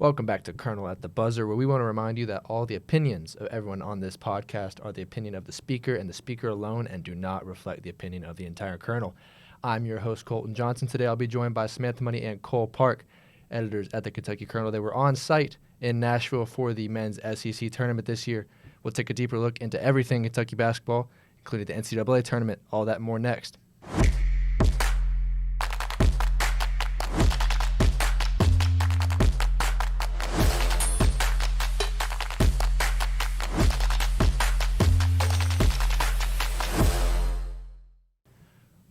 Welcome back to Kernel at the Buzzer, where we want to remind you that all the opinions of everyone on this podcast are the opinion of the speaker and the speaker alone and do not reflect the opinion of the entire Kernel. I'm your host, Colton Johnson. Today I'll be joined by Samantha and Cole Parke, editors at the Kentucky Kernel. They were on site in Nashville for the men's SEC tournament this year. We'll take a deeper look into everything Kentucky basketball, including the NCAA tournament, all that and more next.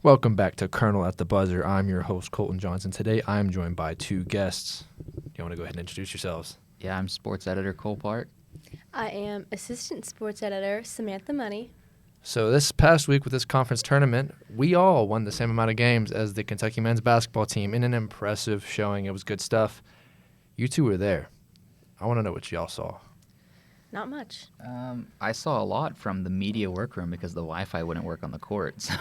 Welcome back to Kernel at the Buzzer. I'm your host, Colton Johnson. Today, I'm joined by two guests. You want to go ahead and introduce yourselves? Yeah, I'm sports editor Cole Parke. I am assistant sports editor Samantha. So this past week with this conference tournament, we all won the same amount of games as the Kentucky men's basketball team in an impressive showing. It was good stuff. You two were there. I want to know what y'all saw. Not much. I saw a lot from the media workroom because the Wi-Fi wouldn't work on the court. So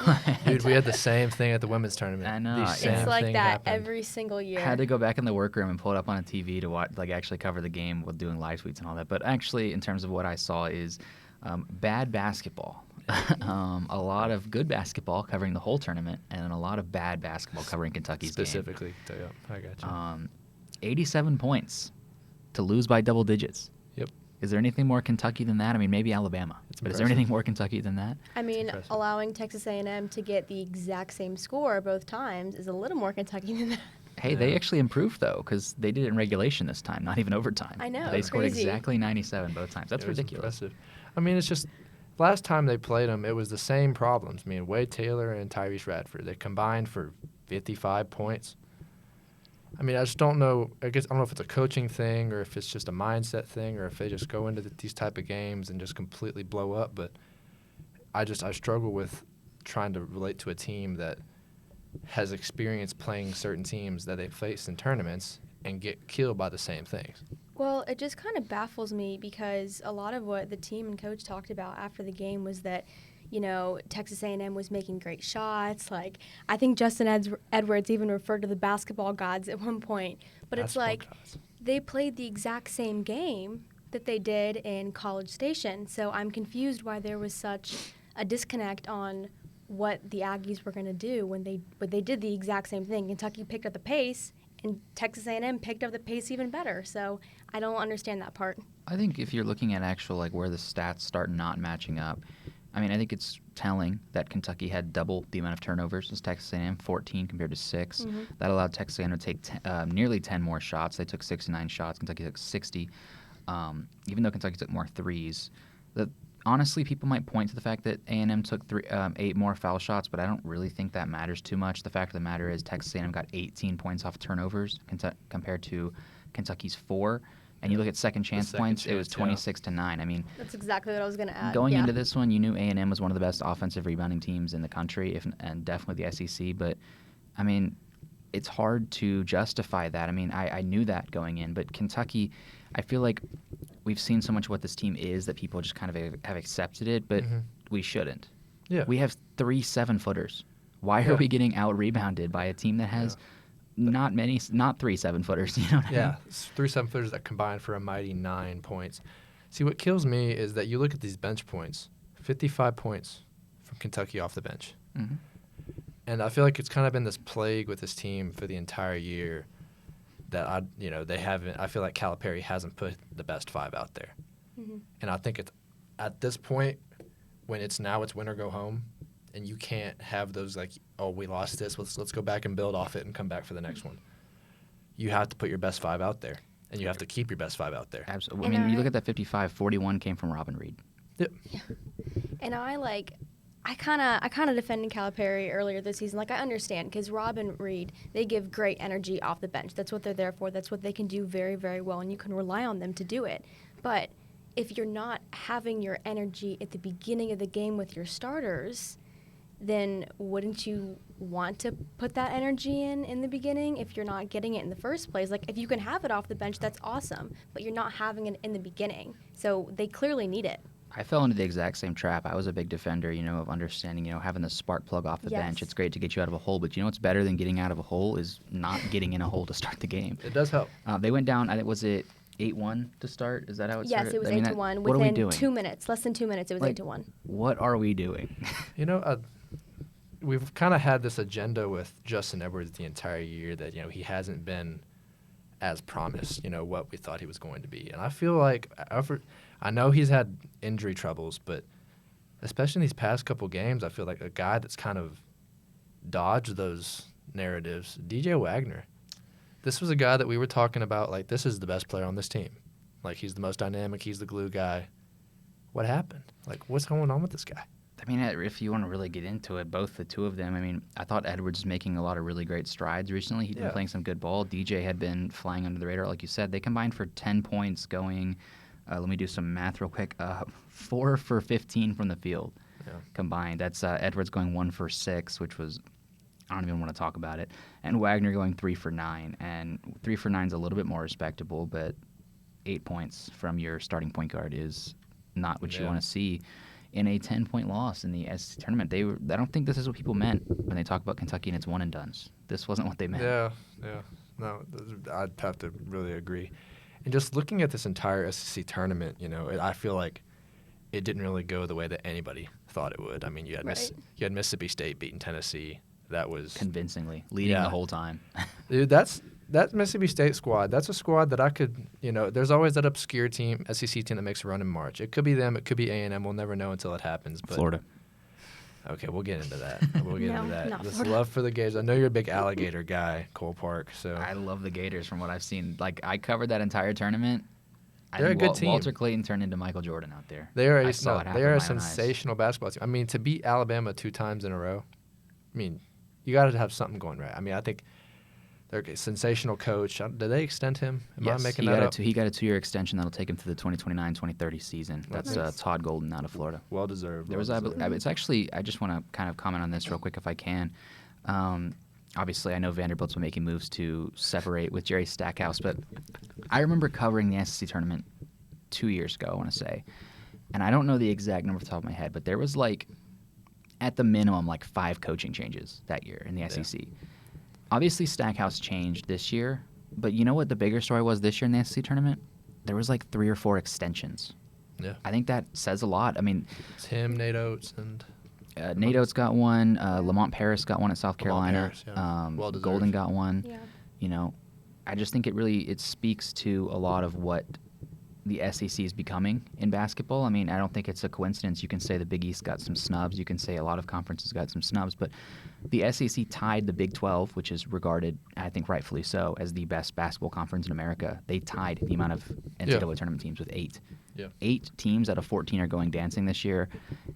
Dude, we had the same thing at the women's tournament. I know. It's like that every single year. I had to go back in the workroom and pull it up on a TV to watch, actually cover the game with doing live tweets and all that. But actually, in terms of what I saw is bad basketball. A lot of good basketball covering the whole tournament and a lot of bad basketball covering Kentucky's Specifically, game. I got you. 87 points to lose by double digits. Yep. Is there anything more Kentucky than that? I mean, maybe Alabama. But is there anything more Kentucky than that? I mean, allowing Texas A&M to get the exact same score both times is a little more Kentucky than that. Hey, they actually improved, though, because they did it in regulation this time, not even overtime. I know. They scored crazy. exactly 97 both times. That's ridiculous. Impressive. I mean, it's just last time they played them, it was the same problems. I mean, Wade Taylor and Tyrese Radford, they combined for 55 points. I mean, I just don't know. I don't know if it's a coaching thing or if it's just a mindset thing or if they just go into these type of games and just completely blow up. But I struggle with trying to relate to a team that has experience playing certain teams that they face in tournaments and get killed by the same things. Well, it just kind of baffles me because a lot of what the team and coach talked about after the game was that, you know, Texas A&M was making great shots. Like, I think Justin Edwards even referred to the basketball gods at one point. But it's like they played the exact same game that they did in College Station. So I'm confused why there was such a disconnect on what the Aggies were going to do when they did the exact same thing. Kentucky picked up the pace, and Texas A&M picked up the pace even better. So I don't understand that part. I think if you're looking at actual, where the stats start not matching up, I mean, I think it's telling that Kentucky had double the amount of turnovers as Texas A&M, 14 compared to 6. Mm-hmm. That allowed Texas A&M to take nearly 10 more shots. They took 69 shots. Kentucky took 60. Even though Kentucky took more threes, honestly, people might point to the fact that A&M took 8 more foul shots, but I don't really think that matters too much. The fact of the matter is Texas A&M got 18 points off turnovers compared to Kentucky's 4. And you look at second chance points, it was 26-9. I mean, that's exactly what I was going to add. Going into this one, you knew A&M was one of the best offensive rebounding teams in the country, and definitely the SEC. But, I mean, it's hard to justify that. I mean, I knew that going in. But Kentucky, I feel like we've seen so much what this team is that people just kind of have accepted it, but we shouldn't. Yeah. We have 3 7-footers. Why are we getting out-rebounded by a team that has not 3 7-footers? You know what I mean? Yeah, 3 7-footers that combine for a mighty 9 points. See, what kills me is that you look at these bench points, 55 points from Kentucky off the bench. Mm-hmm. And I feel like it's kind of been this plague with this team for the entire year that they haven't. I feel like Calipari hasn't put the best 5 out there. Mm-hmm. And I think it's at this point when it's win or go home, and you can't have those we lost this, let's go back and build off it and come back for the next one. You have to put your best 5 out there, and you have to keep your best 5 out there. Absolutely. I mean, you look at that 55, 41 came from Robin Reed. Yep. Yeah. And I kind of defended Calipari earlier this season. I understand because Robin Reed, they give great energy off the bench. That's what they're there for. That's what they can do very, very well, and you can rely on them to do it. But if you're not having your energy at the beginning of the game with your starters, then wouldn't you want to put that energy in the beginning if you're not getting it in the first place? If you can have it off the bench, that's awesome, but you're not having it in the beginning. So they clearly need it. I fell into the exact same trap. I was a big defender, of understanding, having the spark plug off the bench. It's great to get you out of a hole, but what's better than getting out of a hole is not getting in a hole to start the game. It does help. They went down, was it 8-1 to start? Is that how it started? Yes, it was 8-1. What are we doing? Within 2 minutes, less than 2 minutes, it was 8-1. What are we doing? We've kind of had this agenda with Justin Edwards the entire year that, he hasn't been as promised, what we thought he was going to be. And I feel like I know he's had injury troubles, but especially in these past couple games, I feel like a guy that's kind of dodged those narratives, DJ Wagner. This was a guy that we were talking about, like, this is the best player on this team. Like, he's the most dynamic, he's the glue guy. What happened? Like, what's going on with this guy? If you want to really get into it, both the two of them, I thought Edwards was making a lot of really great strides recently. He'd been playing some good ball. DJ had been flying under the radar, like you said. They combined for 10 points going, let me do some math real quick, 4 for 15 from the field combined. That's Edwards going 1 for 6, which was, I don't even want to talk about it. And Wagner going 3 for 9. And 3 for 9 is a little bit more respectable, but 8 points from your starting point guard is not what you want to see in a 10-point loss in the SEC tournament. I don't think this is what people meant when they talk about Kentucky and its one and dones. This wasn't what they meant. Yeah. No, I'd have to really agree. And just looking at this entire SEC tournament, I feel like it didn't really go the way that anybody thought it would. You had you had Mississippi State beating Tennessee. That was convincingly leading the whole time. Dude, that Mississippi State squad, that's a squad that I could, there's always that obscure team, SEC team that makes a run in March. It could be them. It could be A&M. We'll never know until it happens. But Florida. Okay, we'll get into that. This love for the Gators. I know you're a big alligator guy, Cole Parke. So I love the Gators from what I've seen. Like, I covered that entire tournament. They're a good team. Walter Clayton turned into Michael Jordan out there. They are a sensational basketball team. To beat Alabama 2 times in a row, you got to have something going right. I think they're a sensational coach. Did they extend him? Yes, he got a 2-year extension that'll take him to the 2029-2030 season. That's Todd Golden out of Florida. Well deserved. It's actually, I just want to kind of comment on this real quick if I can. Obviously, I know Vanderbilt's been making moves to separate with Jerry Stackhouse, but I remember covering the SEC tournament 2 years ago, I want to say. And I don't know the exact number off the top of my head, but there was at the minimum, 5 coaching changes that year in the SEC. Obviously, Stackhouse changed this year, but you know what the bigger story was this year in the SEC tournament? There was 3 or 4 extensions. Yeah. I think that says a lot. It's him, Nate Oates, and... Nate Oates got one. Lamont Paris got one at South Carolina. Paris, Golden got one. Yeah. I just think it speaks to a lot of what the SEC is becoming in basketball. I don't think it's a coincidence. You can say the Big East got some snubs. You can say a lot of conferences got some snubs. But the SEC tied the Big 12, which is regarded, I think rightfully so, as the best basketball conference in America. They tied the amount of NCAA tournament teams with 8. Yeah. 8 teams out of 14 are going dancing this year.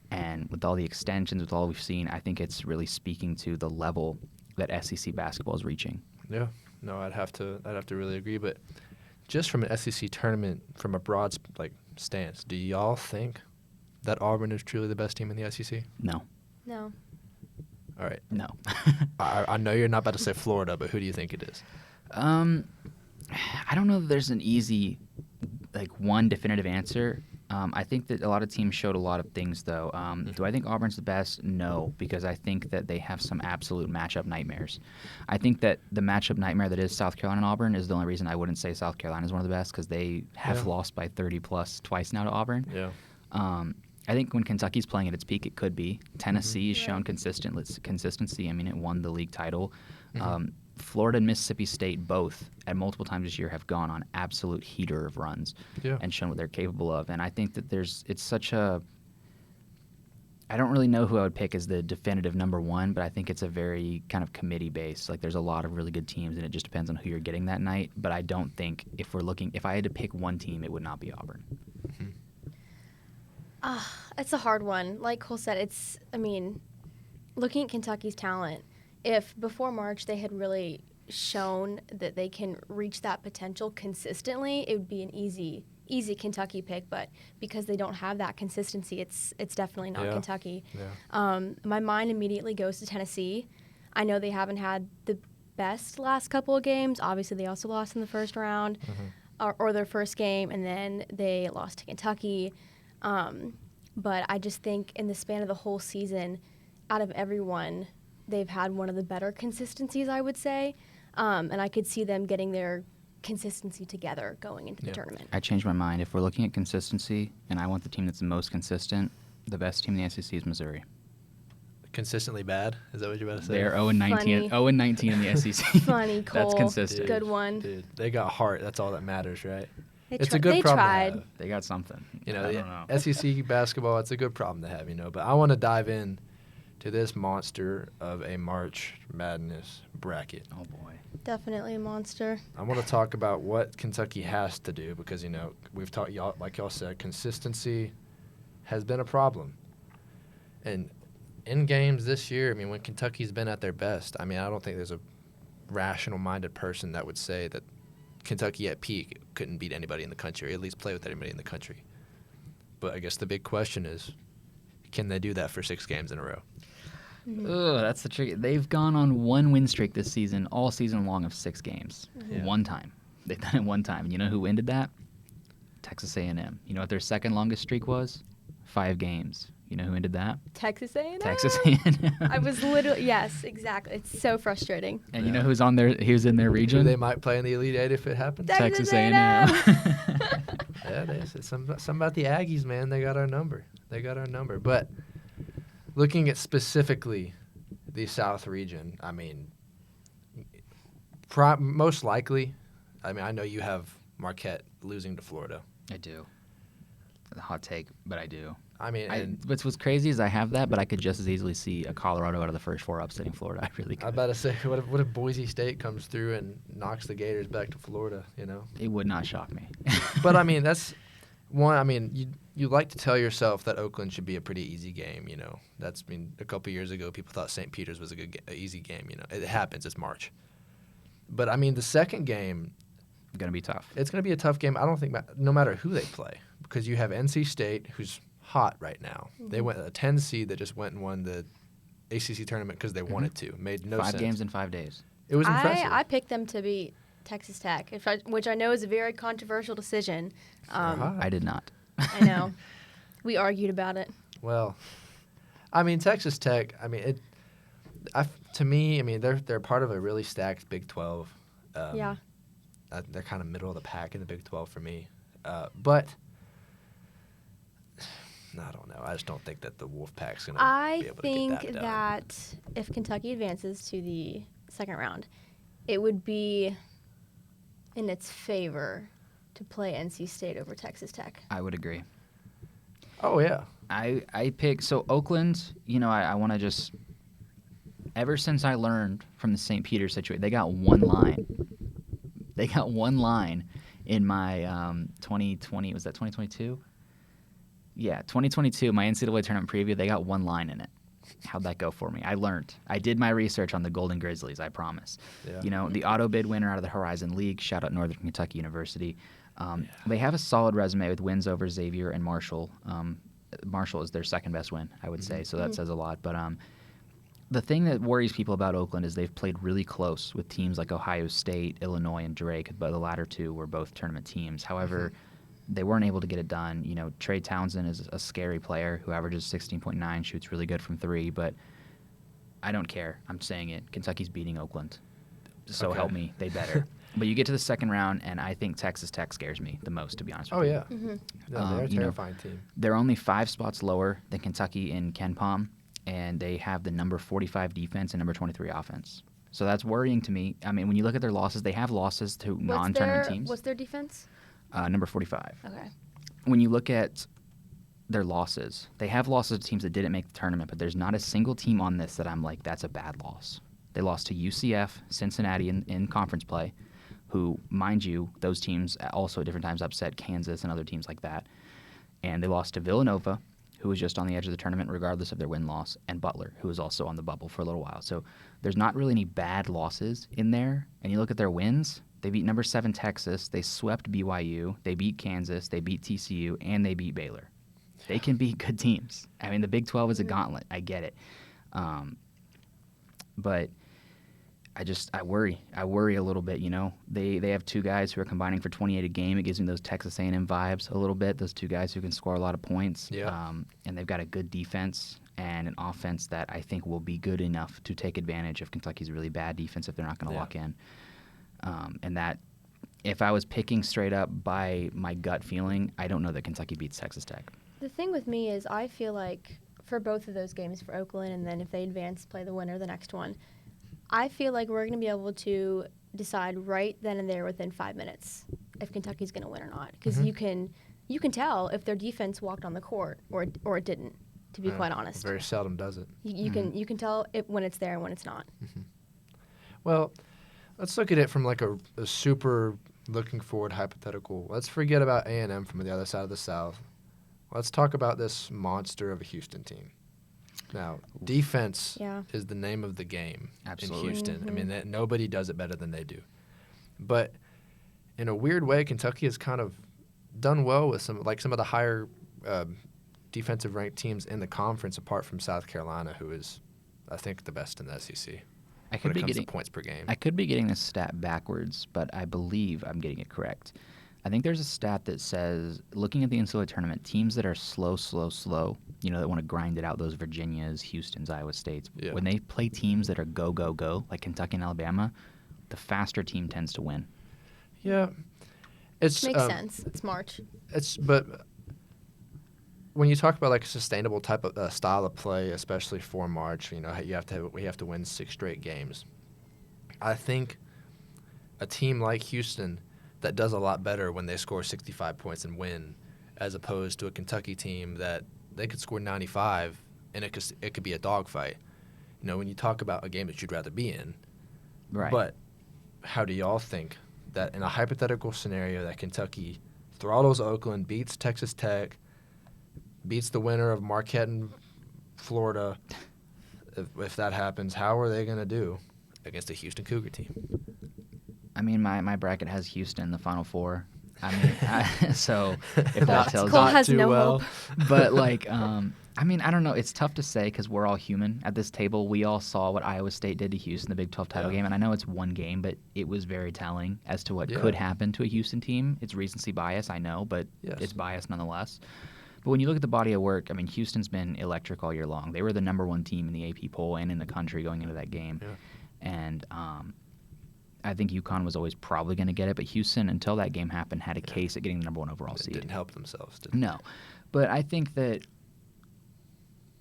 And with all the extensions, with all we've seen, I think it's really speaking to the level that SEC basketball is reaching. Yeah. No, I'd have to really agree. But just from an SEC tournament, from a broad stance, do y'all think that Auburn is truly the best team in the SEC? No. No. All right. No. I know you're not about to say Florida, but who do you think it is? I don't know that there's an easy, one definitive answer. I think that a lot of teams showed a lot of things, though. Do I think Auburn's the best? No, because I think that they have some absolute matchup nightmares. I think that the matchup nightmare that is South Carolina and Auburn is the only reason I wouldn't say South Carolina is one of the best, because they have lost by 30-plus twice now to Auburn. Yeah. I think when Kentucky's playing at its peak, it could be. Tennessee has shown consistency. It won the league title. Florida and Mississippi State both at multiple times this year have gone on absolute heater of runs and shown what they're capable of. And I think that it's such a – I don't really know who I would pick as the definitive number one, but I think it's a very kind of committee-based. There's a lot of really good teams, and it just depends on who you're getting that night. But I don't think if I had to pick one team, it would not be Auburn. It's a hard one. Like Cole said, looking at Kentucky's talent, if before March they had really shown that they can reach that potential consistently, it would be an easy Kentucky pick. But because they don't have that consistency, it's definitely not Kentucky. Yeah. My mind immediately goes to Tennessee. I know they haven't had the best last couple of games. Obviously, they also lost in the first round or their first game, and then they lost to Kentucky. But I just think in the span of the whole season, out of everyone, they've had one of the better consistencies, I would say. And I could see them getting their consistency together going into the tournament. I changed my mind. If we're looking at consistency, and I want the team that's the most consistent, the best team in the SEC is Missouri. Consistently bad? Is that what you're about to say? They're 0-19 in the SEC. Funny, Cole. That's consistent. Good one. Dude, they got heart. That's all that matters, right? It's a good problem tried. to have. They got something. You know, I don't know. SEC basketball, it's a good problem to have, you know. But I want to dive in to this monster of a March Madness bracket. Oh, boy. Definitely a monster. I want to talk about what Kentucky has to do because, you know, we've talked, y'all, like y'all said, consistency has been a problem. And in games this year, I mean, when Kentucky's been at their best, I mean, I don't think there's a rational-minded person that would say that Kentucky at peak couldn't beat anybody in the country, or at least play with anybody in the country. But I guess the big question is, can they do that for 6 games in a row? Mm-hmm. Ugh, that's the trick. They've gone on one win streak this season, all season long of 6 games. Yeah. One time. They've done it one time. And you know who ended that? Texas A&M. You know what their second longest streak was? 5 games. You know who ended that? Texas A&M. Texas A&M. I was literally, yes, exactly. It's so frustrating. And you know who's on there? Who's in their region? Who they might play in the Elite Eight if it happens? Texas A&M. Yeah, they said something about the Aggies, man. They got our number. But looking at specifically the South region, I mean, most likely, I mean, I know you have Marquette losing to Florida. I do. A hot take, but I do. I mean, what's crazy is I have that, but I could just as easily see a Colorado out of the first 4 upsetting Florida. I really could. I was about to say, what if Boise State comes through and knocks the Gators back to Florida, you know? It would not shock me. But, I mean, that's one. I mean, you like to tell yourself that Oakland should be a pretty easy game, you know. That's, I mean, a couple years ago, people thought St. Peter's was a easy game, you know. It happens. It's March. But, I mean, the second game. Going to be tough. It's going to be a tough game. I don't think no matter who they play, because you have NC State, who's hot right now. Mm-hmm. They went a 10 seed that just went and won the ACC tournament because they wanted to. Made no sense. 5 games in 5 days. It was impressive. I picked them to beat Texas Tech, which I know is a very controversial decision. I did not. I know. We argued about it. Well, I mean, Texas Tech, I mean, to me, I mean, they're part of a really stacked Big 12. Yeah. They're kind of middle of the pack in the Big 12 for me. But I don't know. I just don't think that the Wolfpack's going to be able to get that done. I think that if Kentucky advances to the second round, it would be in its favor to play NC State over Texas Tech. I would agree. Oh, yeah. I pick, so Oakland, you know, I want to just, ever since I learned from the St. Peter situation, they got one line. They got one line in my 2020, was that 2022? Yeah, 2022, my NCAA tournament preview, they got one line in it. How'd that go for me? I learned. I did my research on the Golden Grizzlies, I promise. Yeah. You know, the auto bid winner out of the Horizon League, shout out Northern Kentucky University. They have a solid resume with wins over Xavier and Marshall. Marshall is their second best win, I would say, so that says a lot. But the thing that worries people about Oakland is they've played really close with teams like Ohio State, Illinois, and Drake, but the latter two were both tournament teams. However, they weren't able to get it done. You know, Trey Townsend is a scary player who averages 16.9, shoots really good from 3, but I don't care. I'm saying it. Kentucky's beating Oakland. So help me. They better. But you get to the second round, and I think Texas Tech scares me the most, to be honest with you. Oh, yeah. Mm-hmm. No, they're a terrifying team. They're only 5 spots lower than Kentucky in KenPom, and they have the number 45 defense and number 23 offense. So that's worrying to me. I mean, when you look at their losses, they have losses to non-tournament teams. What's their defense? Number 45. Okay. When you look at their losses, they have losses to teams that didn't make the tournament, but there's not a single team on this that I'm like, that's a bad loss. They lost to UCF, Cincinnati in conference play, who, mind you, those teams also at different times upset Kansas and other teams like that. And they lost to Villanova, who was just on the edge of the tournament regardless of their win-loss, and Butler, who was also on the bubble for a little while. So there's not really any bad losses in there. And you look at their wins, they beat number 7 Texas, they swept BYU, they beat Kansas, they beat TCU, and they beat Baylor. They can beat good teams. I mean, the Big 12 is a gauntlet. I get it. But I worry. I worry a little bit, you know. They have two guys who are combining for 28 a game. It gives me those Texas A&M vibes a little bit, those two guys who can score a lot of points. Yeah. And they've got a good defense and an offense that I think will be good enough to take advantage of Kentucky's really bad defense if they're not going to lock in. And that, if I was picking straight up by my gut feeling, I don't know that Kentucky beats Texas Tech. The thing with me is I feel like for both of those games, for Oakland and then if they advance, play the winner the next one, I feel like we're going to be able to decide right then and there within 5 minutes if Kentucky's going to win or not. Because you can tell if their defense walked on the court or it didn't, to be quite honest. Very seldom does it. You can tell it when it's there and when it's not. Well, let's look at it from like a super looking forward hypothetical. Let's forget about A&M from the other side of the South. Let's talk about this monster of a Houston team. Now, defense is the name of the game in Houston. I mean, nobody does it better than they do. But in a weird way, Kentucky has kind of done well with some of the higher defensive ranked teams in the conference, apart from South Carolina, who is, I think, the best in the SEC. When it comes to points per game. I could be getting this stat backwards, but I believe I'm getting it correct. I think there's a stat that says, looking at the NCAA tournament, teams that are slow, you know, that want to grind it out, those Virginias, Houstons, Iowa States, when they play teams that are go, like Kentucky and Alabama, the faster team tends to win. Yeah. Makes sense. It's March. But when you talk about like a sustainable type of style of play, especially for March, you know, we have to win 6 straight games. I think a team like Houston that does a lot better when they score 65 points and win, as opposed to a Kentucky team that they could score 95 and it could be a dogfight. You know, when you talk about a game that you'd rather be in. Right. But how do y'all think that in a hypothetical scenario that Kentucky throttles Oakland, beats Texas Tech, beats the winner of Marquette and Florida, if that happens, how are they going to do against a Houston Cougar team? I mean, my bracket has Houston in the Final Four. I mean, so if that tells Cole you. has no hope. But, like, I mean, I don't know. It's tough to say because we're all human at this table. We all saw what Iowa State did to Houston, the Big 12 title game. And I know it's one game, but it was very telling as to what could happen to a Houston team. It's recency bias, I know, but it's bias nonetheless. But when you look at the body of work, I mean, Houston's been electric all year long. They were the #1 team in the AP poll and in the country going into that game. Yeah. And I think UConn was always probably going to get it, but Houston, until that game happened, had a case at getting the #1 overall seed. Didn't help themselves, did they? No. But I think that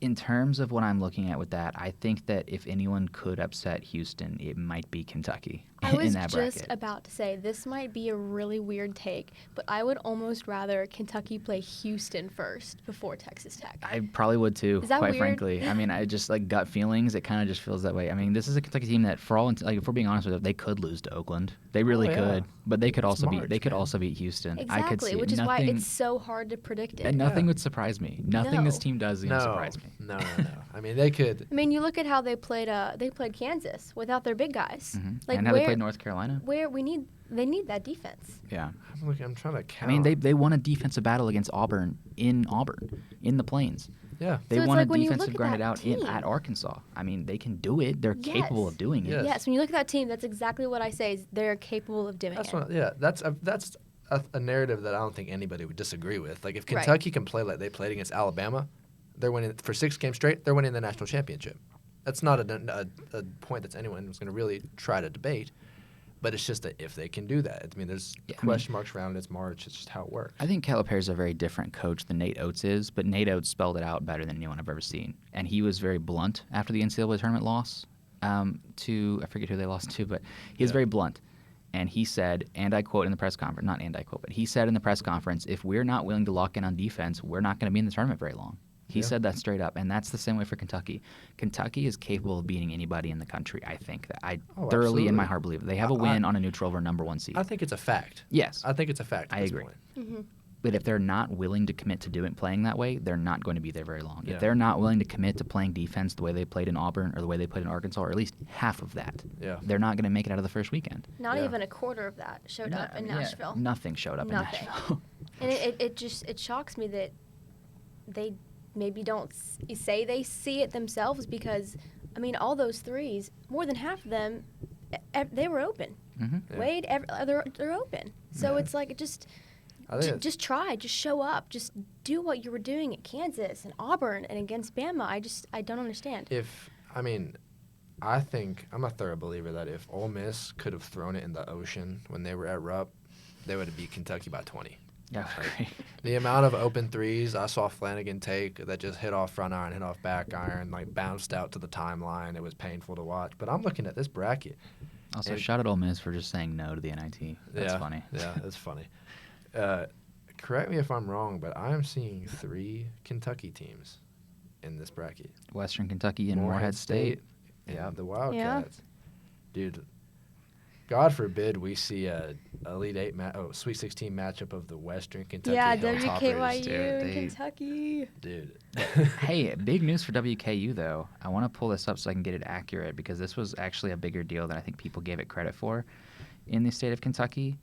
in terms of what I'm looking at with that, I think that if anyone could upset Houston, it might be Kentucky I was in that bracket. just about to say, this might be a really weird take, but I would almost rather Kentucky play Houston first before Texas Tech. I probably would too, Is that quite weird? frankly. I mean, I just like gut feelings. It kind of just feels that way. I mean, this is a Kentucky team that, for all like, if we're being honest with it, they could lose to Oakland. They really could, but they could also beat Houston. Exactly, I could see which is why it's so hard to predict it. And nothing would surprise me. Nothing this team does is going to surprise me. No. I mean, they could. I mean, you look at how they played Kansas without their big guys. Mm-hmm. Like, and how they played North Carolina. Where they need that defense. Yeah. I'm trying to count. I mean, they won a defensive battle against Auburn in the Plains. Yeah. They so won a like defensive grind it out at Arkansas. I mean, they can do it. They're capable of doing it. Yes. When you look at that team, that's exactly what I say is they're capable of doing it. That's a narrative that I don't think anybody would disagree with. Like, if Kentucky can play like they played against Alabama, they're winning for 6 games straight. They're winning the national championship. That's not a point that anyone was going to really try to debate. But it's just that if they can do that. I mean, there's question marks around it. It's March. It's just how it works. I think Calipari's a very different coach than Nate Oates is, but Nate Oates spelled it out better than anyone I've ever seen. And he was very blunt after the NCAA tournament loss to, I forget who they lost to, but he was very blunt. And he said, and I quote in the press conference, not and I quote, but he said in the press conference, if we're not willing to lock in on defense, we're not going to be in the tournament very long. He said that straight up, and that's the same way for Kentucky. Kentucky is capable of beating anybody in the country, I think. That I thoroughly, in my heart, believe it. They have a win on a neutral over #1 seed. I think it's a fact. Yes. I think it's a fact at this agree. point. Mm-hmm. But if they're not willing to commit to playing that way, they're not going to be there very long. If they're not willing to commit to playing defense the way they played in Auburn or the way they played in Arkansas, or at least half of that, they're not going to make it out of the first weekend. Not even a quarter of that showed up in Nashville. Nothing showed up in Nashville. And it shocks me that they maybe don't say they see it themselves because, I mean, all those threes, more than half of them, they were open. Mm-hmm. Yeah. Wade, they're open. So it's like just try, just show up, just do what you were doing at Kansas and Auburn and against Bama. I don't understand. I think I'm a thorough believer that if Ole Miss could have thrown it in the ocean when they were at Rupp, they would have beat Kentucky by 20. Yeah, great. The amount of open threes I saw Flanagan take that just hit off front iron, hit off back iron, like bounced out to the timeline. It was painful to watch. But I'm looking at this bracket. Also, shout out Ole Miss for just saying no to the NIT. That's funny. Yeah, that's funny. Correct me if I'm wrong, but I am seeing 3 Kentucky teams in this bracket. Western Kentucky and Morehead State. And the Wildcats. Dude, God forbid we see a Elite 8 Sweet 16 matchup of the Western Kentucky WKYU Hilltoppers. and Kentucky. Dude. Hey, big news for WKU, though. I want to pull this up so I can get it accurate because this was actually a bigger deal than I think people gave it credit for in the state of Kentucky.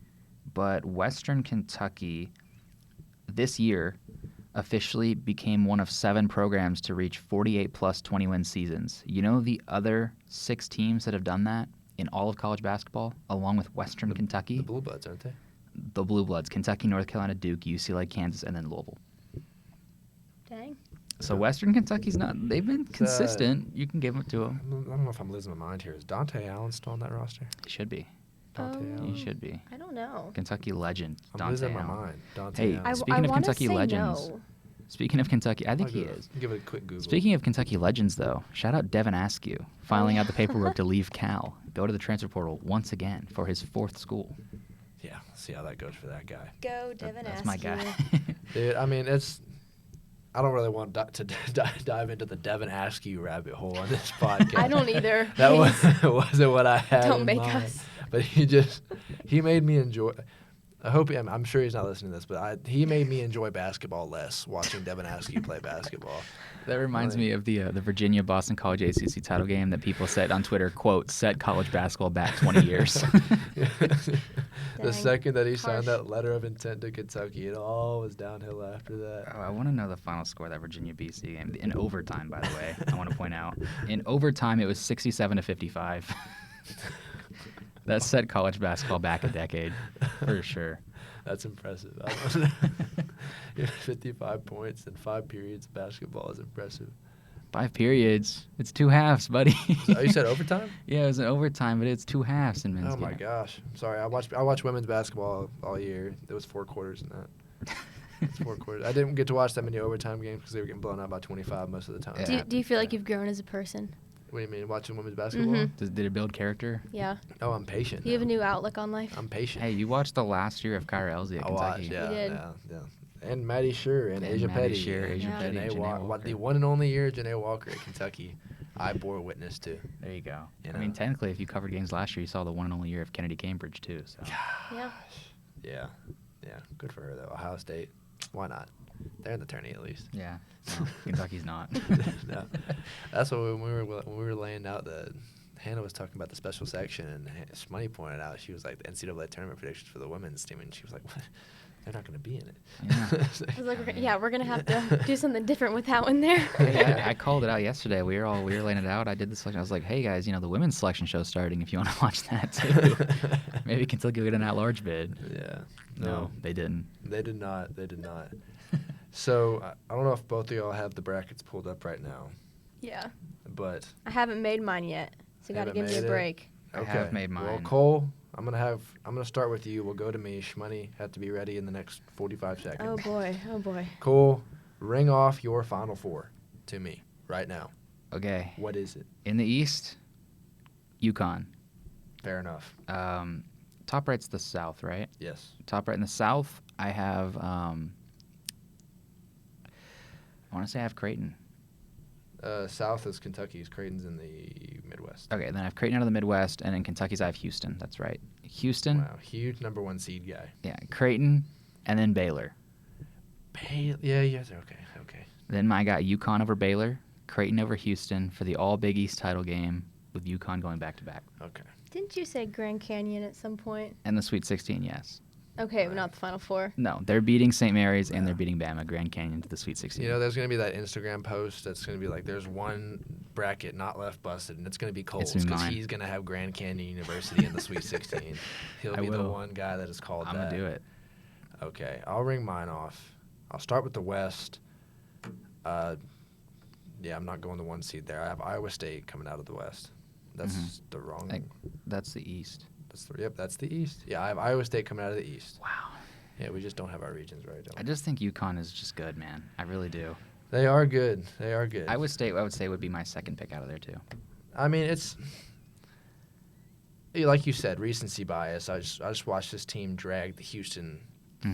But Western Kentucky this year officially became one of 7 programs to reach 48-plus 20-win seasons. You know the other 6 teams that have done that in all of college basketball, along with Western Kentucky? The Blue Bloods, aren't they? The Blue Bloods. Kentucky, North Carolina, Duke, UCLA, Kansas, and then Louisville. Dang. So Western Kentucky's not – they've been consistent. You can give it to them. I don't know if I'm losing my mind here. Is Dante Allen still on that roster? He should be. Dante Allen? He should be. I don't know. Kentucky legend, I'm Dante losing Allen. my mind. Dante Hey, Allen. speaking of wanna Kentucky say legends, no. speaking of Kentucky, I think I'll he go- is. Give it a quick Google. Speaking of Kentucky legends, though, shout out Devin Askew, filing out the paperwork to leave Cal, go to the transfer portal once again for his 4th school. Yeah, see how that goes for that guy. Go, Devin That's my guy. Dude, I mean, I don't really want to dive into the Devin Askew rabbit hole on this podcast. I don't either. That Please. wasn't what I had Don't in make mind. us. But he made me enjoy. I'm sure he's not listening to this, but he made me enjoy basketball less watching Devin Askew play basketball. That reminds me of the Virginia-Boston College ACC title game that people said on Twitter, quote, set college basketball back 20 years. The Dang. second that he Harsh. signed that letter of intent to Kentucky, it all was downhill after that. Oh, I want to know the final score of that Virginia-BC game. In overtime, by the way, I want to point out. In overtime, it was 67-55. That set college basketball back a decade, for sure. That's impressive. 55 points in 5 periods of basketball is impressive. 5 periods. It's 2 halves, buddy. Oh, you said overtime? Yeah, it was an overtime, but it's 2 halves in men's Oh my game. gosh! I'm sorry. I watched women's basketball all year. There was 4 quarters in that. It's 4 quarters. I didn't get to watch that many overtime games because they were getting blown out by 25 most of the time. Yeah. Do you feel like you've grown as a person? What do you mean, watching women's basketball? Mhm. Did it build character? Yeah. Oh, I'm patient. Do you have a now. new outlook on life? I'm patient. Hey, you watched the last year of Kyra Elsie at I Kentucky. watched. Yeah, You did. yeah. And Maddie Sure and Asia Maddie Petty. Sure, and Asia Yeah. Petty, Janae Janae Walker. The Walker. one and only year Janae Walker at Kentucky, I bore witness to. There you go. You I mean, know. technically, if you covered games last year, you saw the one and only year of Kennedy Cambridge, too. So. Yeah. Yeah. Good for her though. Ohio State. Why not? They're in the tourney at least. Yeah. No, Kentucky's not. No. That's what when we were laying out Hannah was talking about the special section, and Shmoney pointed out, she was like, the NCAA tournament predictions for the women's team, and she was like, what? They're not going to be in it. Yeah. I was like, we're gonna have to do something different with that one there. Hey, I called it out yesterday. We were laying it out. I did the selection. I was like, hey, guys, the women's selection show's starting if you want to watch that, too. Maybe Kentucky will get an at-large bid. Yeah. No, they didn't. They did not. So, I don't know if both of y'all have the brackets pulled up right now, Yeah. but I haven't made mine yet, so you gotta Haven't give me a made it? break. I okay. have made Well, mine. Cole, I'm gonna start with you. We'll go to me. Shmoney have to be ready in the next 45 seconds. Oh boy. Cole, ring off your Final Four to me right now. Okay. What is it? In the East, UConn. Fair enough. Top right's the South, right? Yes. Top right in the South, I have, I want to say I have Creighton. South is Kentucky's. Creighton's in the Midwest. Okay, then I have Creighton out of the Midwest, and in Kentucky's I have Houston. That's right. Houston. Wow, huge number 1 seed guy. Yeah, Creighton, and then Baylor. Yeah, okay. Then I got UConn over Baylor, Creighton over Houston for the all Big East title game with UConn going back-to-back. Okay. Didn't you say Grand Canyon at some point? And the Sweet 16, yes. Okay, but not the Final Four. No, they're beating St. Mary's and Yeah. they're beating Bama, Grand Canyon to the Sweet 16. There's going to be that Instagram post that's going to be like, there's one bracket not left busted, and it's going to be Cole's It's because mine. he's going to have Grand Canyon University in the Sweet 16. He'll I be the will. one guy that is called I'm that. going to do it. Okay, I'll ring mine off. I'll start with the West. Yeah, I'm not going the 1 seed there. I have Iowa State coming out of the West. That's the wrong. That's the East. That's the East. Yeah, I have Iowa State coming out of the East. Wow. Yeah, we just don't have our regions right. I just think UConn is just good, man. I really do. They are good. They are good. Iowa State, I would say, would be my second pick out of there, too. I mean, it's like you said, recency bias. I just watched this team drag the Houston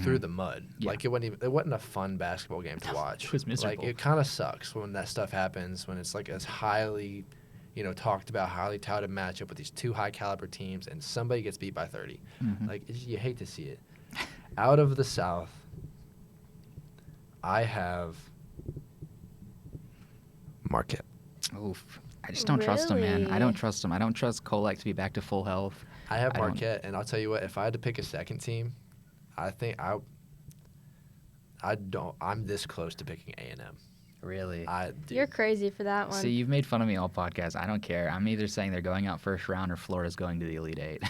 through the mud. Yeah. Like it wasn't a fun basketball game to watch. It was miserable. Like it kind of sucks when that stuff happens, when it's like as highly, talked about, highly touted matchup with these two high caliber teams, and somebody gets beat by 30. Like you hate to see it. Out of the South, I have Marquette. Oof. I just don't trust him, man. I Really? don't trust him. I don't trust Kolek to be back to full health. I have I don't- Marquette, and I'll tell you what, if I had to pick a second team, I think I'm this close to picking A&M. Really? You're crazy for that one. See, you've made fun of me all podcast. I don't care. I'm either saying they're going out first round or Florida's going to the Elite Eight.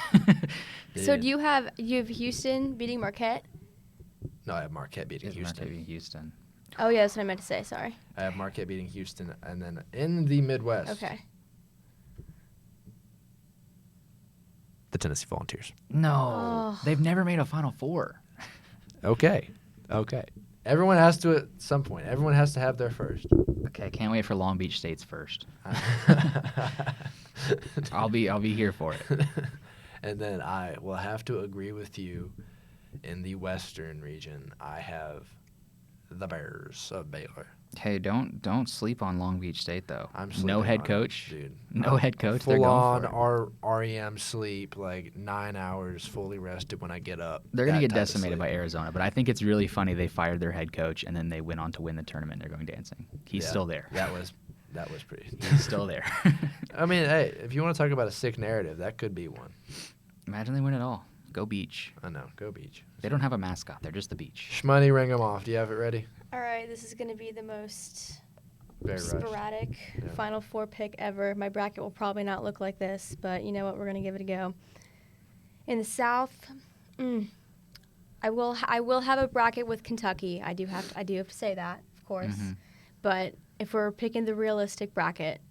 So Dude. do you have Houston beating Marquette? No, I have Marquette beating Is Houston. Marquette beating Houston? Oh yeah, that's what I meant to say. Sorry. I have Marquette beating Houston, and then in the Midwest, Okay. the Tennessee Volunteers. No. Oh. They've never made a Final Four. Okay. Everyone has to at some point. Everyone has to have their first. Okay, can't wait for Long Beach State's first. I'll be here for it. And then I will have to agree with you. In the Western region, I have the Bears of Baylor. Hey, don't sleep on Long Beach State though. I'm no sleeping head on it, coach, dude. No head coach. They're Full going on for it. REM sleep, like 9 hours fully rested when I get up. They're gonna That get type of decimated by sleep. Arizona, but I think it's really funny they fired their head coach and then they went on to win the tournament. They're going dancing. He's Yeah, still there. That was pretty. He's still there. I mean, hey, if you want to talk about a sick narrative, that could be one. Imagine they win it all. Go Beach. I know. Go Beach. They don't have a mascot. They're just the beach. Shmoney, ring them off. Do you have it ready? All right, this is going to be the most Very rushed. sporadic Yeah. Final Four pick ever. My bracket will probably not look like this, but you know what? We're going to give it a go. In the South, I will have a bracket with Kentucky. I do have to say that, of course. But if we're picking the realistic bracket,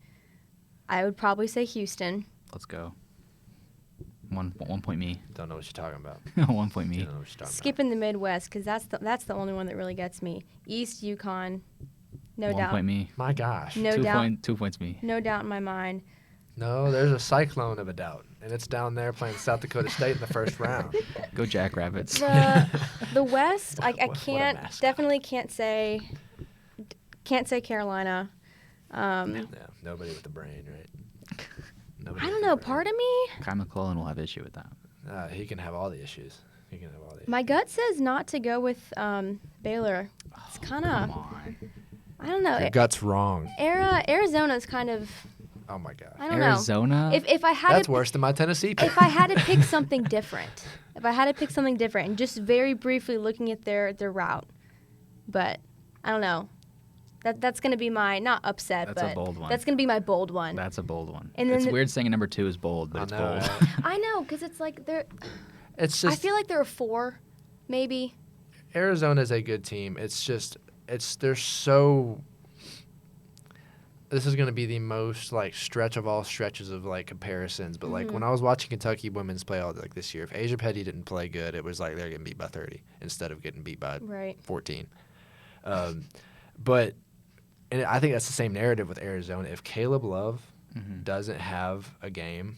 I would probably say Houston. Let's go. One point me. Don't know what you're talking about. 1 point me. Don't know what you're talking Skipping the Midwest because that's the only one that really gets me. East UConn, no 1 doubt. point me. about. My gosh. No doubt. 2 points me. No doubt in my mind. No, there's a cyclone of a doubt, and it's down there playing South Dakota State in the first round. Go Jackrabbits. The West, I What a can't mascot. definitely can't say Carolina. Yeah, nobody with the brain, right? Nobody I with don't the know. brain. Part of me, Kai McClellan will have issue with that. He can have all the issues. my gut says not to go with Baylor. It's kind Come of, on. I don't know. Your gut's wrong. Arizona's kind of, Oh my gosh. I don't Arizona? know. If I had That's to, worse than my Tennessee pick. if I had to pick something different, and just very briefly looking at their route, but I don't know. That's going to be my, not upset, That's a but bold one. that's going to be my bold one. That's a bold one. And then It's the- weird saying a number 2 is bold, but I it's know, bold. right? I know, because it's like It's just I feel like there are 4, maybe. Arizona's a good team. They're so. This is going to be the most like stretch of all stretches of like comparisons. But like when I was watching Kentucky women's play all like this year, if Asia Petty didn't play good, it was like they're getting beat by 30 instead of getting beat by Right. 14. But and I think that's the same narrative with Arizona. If Caleb Love doesn't have a game,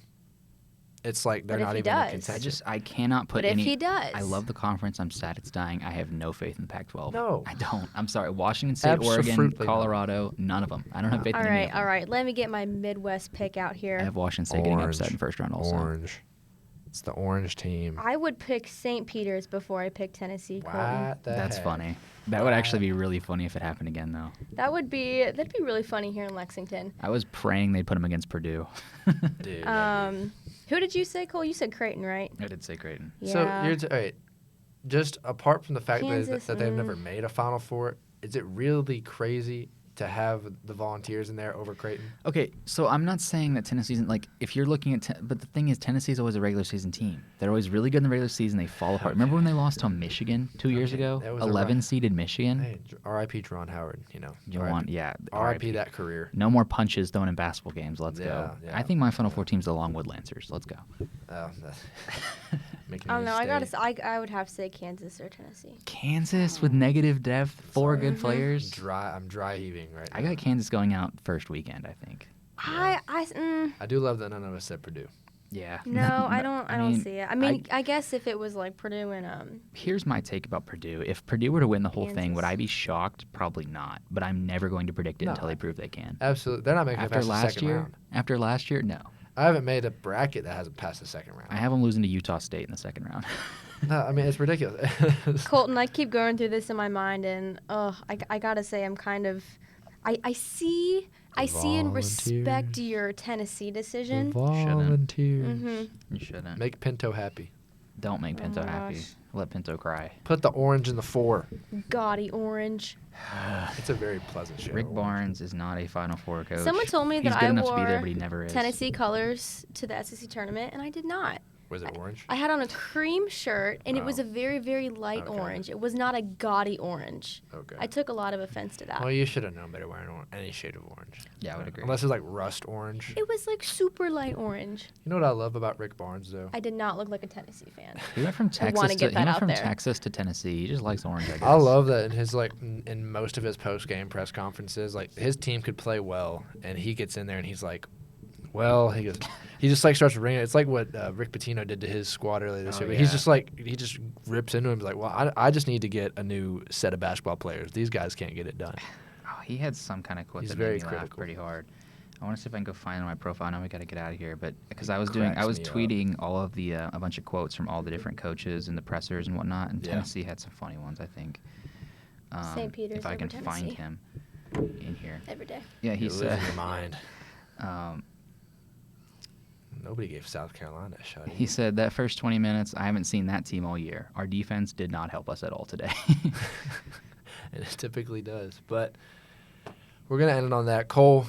it's like they're But if not he even in does? contention. I cannot put But if any. he does? I love the conference. I'm sad it's dying. I have no faith in the Pac-12. No. I don't. I'm sorry. Washington State, Oregon, Absolutely not. Colorado, none of them. I don't have faith All in any right, of them. all right. Let me get my Midwest pick out I here. have Washington State getting upset in first round also. Orange. It's the orange team. I would pick St. Peter's before I pick Tennessee. Colton. What the That's heck? funny. That would actually be really funny if it happened again, though. That'd be really funny here in Lexington. I was praying they'd put him against Purdue. Dude. Who did you say, Cole? You said Creighton, right? I did say Creighton. So Yeah. all right, just apart from the fact Kansas, that they've never made a Final Four, is it really crazy to have the Volunteers in there over Creighton? Okay, so I'm not saying that Tennessee's if you're looking at but the thing is Tennessee's always a regular season team. They're always really good in the regular season. They fall apart. Remember when they lost to Michigan 2 years ago? That was 11-seeded Michigan. Hey, R.I.P. Jerron Howard. R.I.P. that career. No more punches thrown in basketball games. Let's go. Yeah. I think my Final Four team's the Longwood Lancers. Let's go. I don't know. I would have to say Kansas or Tennessee. Kansas with negative depth, 4 good players. I'm dry heaving right now. I got Kansas going out first weekend, I think. I do love that none of us said Purdue. Yeah. No, I don't see it. I mean, I guess if it was like Purdue and Here's my take about Purdue. If Purdue were to win the whole thing, would Kansas. I be shocked? Probably not. But I'm never going to predict it until they prove they can. Absolutely. They're not making it past the second round. After last year, no. I haven't made a bracket that hasn't passed the second round. I have them losing to Utah State in the second round. No, I mean, it's ridiculous. Colton, I keep going through this in my mind, and I gotta say, I'm kind of, I see and respect your Tennessee decision. Volunteers. You shouldn't. Make Pinto happy. Don't make Pinto my happy. gosh. Let Pinto cry. Put the orange in the 4. Gaudy orange. It's a very pleasant shade. Rick Barnes is not a Final Four coach. Someone told me He's that good I enough wore to be there, but he never is. Tennessee colors to the SEC tournament, and I did not. Was it orange? I had on a cream shirt, and it was a very, very light Okay. orange. It was not a gaudy orange. Okay. I took a lot of offense to that. Well, you should have known better wearing any shade of orange. Yeah, I would agree. Unless it's like rust orange. It was like super light orange. You know what I love about Rick Barnes, though? I did not look like a Tennessee fan. He went from I wanna Texas get that out there. Texas to Tennessee. He just likes orange, I guess. I love that in his in most of his post-game press conferences, like his team could play well, and he gets in there and he's like, well, he just like starts ringing. It's like what Rick Pitino did to his squad earlier this year. But he's just like he just rips into him. He's like, well, I just need to get a new set of basketball players. These guys can't get it done. Oh, he had some kind of quote He's that very made me laugh critical. pretty hard. I want to see if I can go find it on my profile. Now we got to get out of here, but because He I was cracks me up. tweeting all of the a bunch of quotes from all the different coaches and the pressers and whatnot, and Yeah. Tennessee had some funny ones, I think. St. Peter's if I over can find Tennessee. him in here. Every day. Yeah, he You're said. losing your mind. Um, Nobody gave South Carolina a shot. he said that first 20 minutes, I haven't seen that team all year. Our defense did not help us at all today. And it typically does. But we're gonna end it on that. Cole,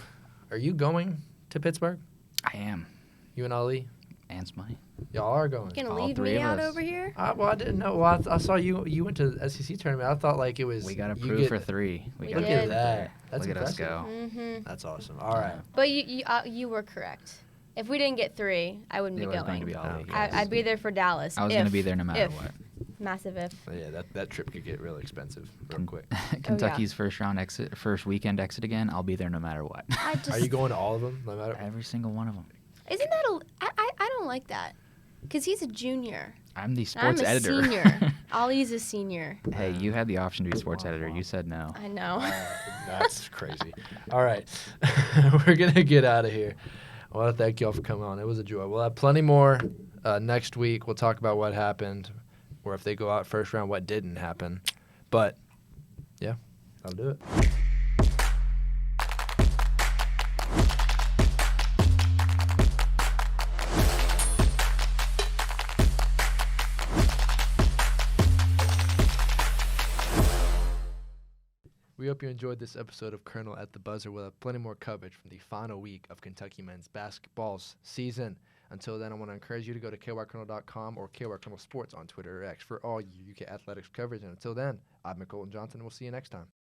are you going to Pittsburgh? I am. You and Ali? And Smoney. Y'all are going. Gonna All leave three me of out us. over here? Well, I didn't know. Well, I saw you went to the SEC tournament. I thought like it was. We got you approved get- for 3. We got did. Look at approved that. for That's 3. Look at us impressive. go. Mm-hmm. That's awesome. All right. But you were correct. If we didn't get 3, I wouldn't It be was going. going to be Ali. Okay. yes. I'd be there for Dallas. I was going to be there no matter if. what. Massive if. Yeah, that trip could get really expensive real quick. Kentucky's first weekend exit again. I'll be there no matter what. I just, Are you going to all of them? No matter. Every single one of them. Isn't that I don't like that. Because he's a junior. I'm the I'm sports a editor. senior. Ollie's a senior. Hey, you had the option to be sports editor. You said no. I know. That's crazy. All right. We're going to get out of here. I want to thank y'all for coming on. It was a joy. We'll have plenty more next week. We'll talk about what happened, or if they go out first round, what didn't happen. But, yeah, that'll do it. We hope you enjoyed this episode of Kernel at the Buzzer. We'll have plenty more coverage from the final week of Kentucky men's basketball's season. Until then, I want to encourage you to go to kyKernel.com or kyKernel Sports on Twitter or X for all your UK athletics coverage. And until then, I've been Colton Johnson, and we'll see you next time.